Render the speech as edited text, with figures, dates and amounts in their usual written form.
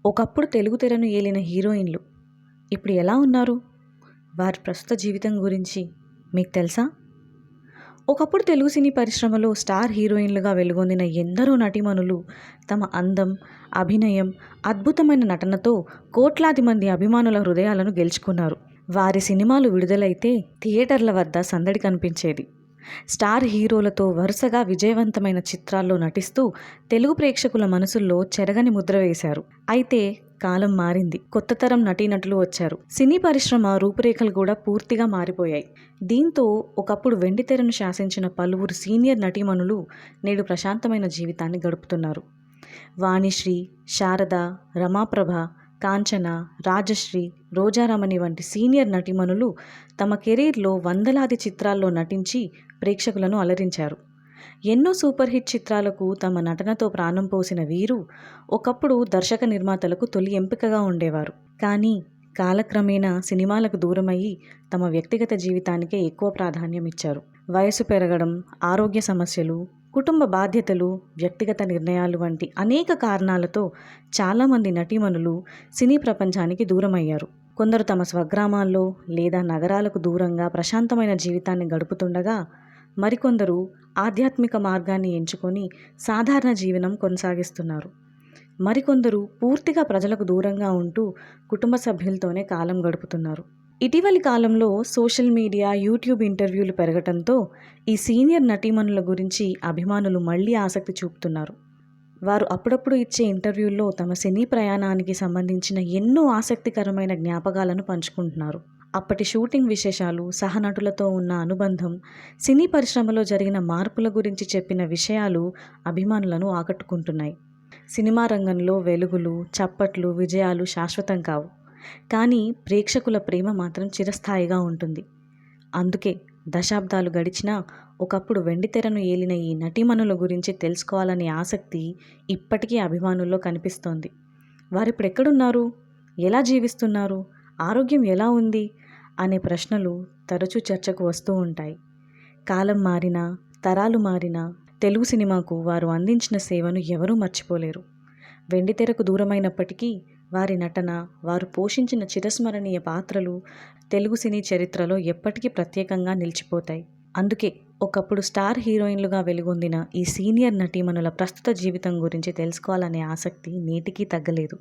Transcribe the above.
ఒకప్పుడు తెలుగు తెరను ఏలిన హీరోయిన్లు ఇప్పుడు ఎలా ఉన్నారు? వారి ప్రస్తుత జీవితం గురించి మీకు తెలుసా? ఒకప్పుడు తెలుగు సినీ పరిశ్రమలో స్టార్ హీరోయిన్లుగా వెలుగొందిన ఎందరో నటీమణులు తమ అందం, అభినయం, అద్భుతమైన నటనతో కోట్లాది మంది అభిమానుల హృదయాలను గెలుచుకున్నారు. వారి సినిమాలు విడుదలైతే థియేటర్ల వద్ద సందడి కనిపించేది. స్టార్ హీరోలతో వరుసగా విజయవంతమైన చిత్రాల్లో నటిస్తూ తెలుగు ప్రేక్షకుల మనసుల్లో చెరగని ముద్ర వేశారు. అయితే కాలం మారింది. కొత్త తరం నటీనటులు వచ్చారు. సినీ పరిశ్రమ రూపురేఖలు కూడా పూర్తిగా మారిపోయాయి. దీంతో ఒకప్పుడు వెండితెరను శాసించిన పలువురు సీనియర్ నటీమణులు నేడు ప్రశాంతమైన జీవితాన్ని గడుపుతున్నారు. వాణిశ్రీ, శారద, రమాప్రభ, కాంచన, రాజశ్రీ, రోజారమణి వంటి సీనియర్ నటీమణులు తమ కెరీర్లో వందలాది చిత్రాల్లో నటించి ప్రేక్షకులను అలరించారు. ఎన్నో సూపర్ హిట్ చిత్రాలకు తమ నటనతో ప్రాణం పోసిన వీరు ఒకప్పుడు దర్శక నిర్మాతలకు తొలి ఎంపికగా ఉండేవారు. కానీ కాలక్రమేణా సినిమాలకు దూరమయ్యి తమ వ్యక్తిగత జీవితానికే ఎక్కువ ప్రాధాన్యం ఇచ్చారు. వయసు పెరగడం, ఆరోగ్య సమస్యలు, కుటుంబ బాధ్యతలు, వ్యక్తిగత నిర్ణయాలు వంటి అనేక కారణాలతో చాలామంది నటీమణులు సినీ ప్రపంచానికి దూరమయ్యారు. కొందరు తమ స్వగ్రామాల్లో లేదా నగరాలకు దూరంగా ప్రశాంతమైన జీవితాన్ని గడుపుతుండగా, మరికొందరు ఆధ్యాత్మిక మార్గాన్ని ఎంచుకొని సాధారణ జీవనం కొనసాగిస్తున్నారు. మరికొందరు పూర్తిగా ప్రజలకు దూరంగా ఉంటూ కుటుంబ సభ్యులతోనే కాలం గడుపుతున్నారు. ఇటీవలి కాలంలో సోషల్ మీడియా, యూట్యూబ్ ఇంటర్వ్యూలు పెరగటంతో ఈ సీనియర్ నటీమణుల గురించి అభిమానులు మళ్ళీ ఆసక్తి చూపుతున్నారు. వారు అప్పుడప్పుడు ఇచ్చే ఇంటర్వ్యూల్లో తమ సినీ ప్రయాణానికి సంబంధించిన ఎన్నో ఆసక్తికరమైన జ్ఞాపకాలను పంచుకుంటున్నారు. అప్పటి షూటింగ్ విశేషాలు, సహనటులతో ఉన్న అనుబంధం, సినీ పరిశ్రమలో జరిగిన మార్పుల గురించి చెప్పిన విషయాలు అభిమానులను ఆకట్టుకుంటున్నాయి. సినిమా రంగంలో వెలుగులు, చప్పట్లు, విజయాలు శాశ్వతం కావు. కానీ ప్రేక్షకుల ప్రేమ మాత్రం చిరస్థాయిగా ఉంటుంది. అందుకే దశాబ్దాలు గడిచినా ఒకప్పుడు వెండితెరను ఏలిన ఈ నటీమణుల గురించి తెలుసుకోవాలనే ఆసక్తి ఇప్పటికీ అభిమానుల్లో కనిపిస్తోంది. వారిప్పుడు ఎక్కడున్నారు? ఎలా జీవిస్తున్నారు? ఆరోగ్యం ఎలా ఉంది? అనే ప్రశ్నలు తరచూ చర్చకు వస్తూ ఉంటాయి. కాలం మారినా, తరాలు మారినా తెలుగు సినిమాకు వారు అందించిన సేవను ఎవరూ మర్చిపోలేరు. వెండితెరకు దూరమైనప్పటికీ వారి నటన, వారు పోషించిన చిరస్మరణీయ పాత్రలు తెలుగు సినీ చరిత్రలో ఎప్పటికీ ప్రత్యేకంగా నిలిచిపోతాయి. అందుకే ఒకప్పుడు స్టార్ హీరోయిన్లుగా వెలుగొందిన ఈ సీనియర్ నటీమణుల ప్రస్తుత జీవితం గురించి తెలుసుకోవాలనే ఆసక్తి నేటికీ తగ్గలేదు.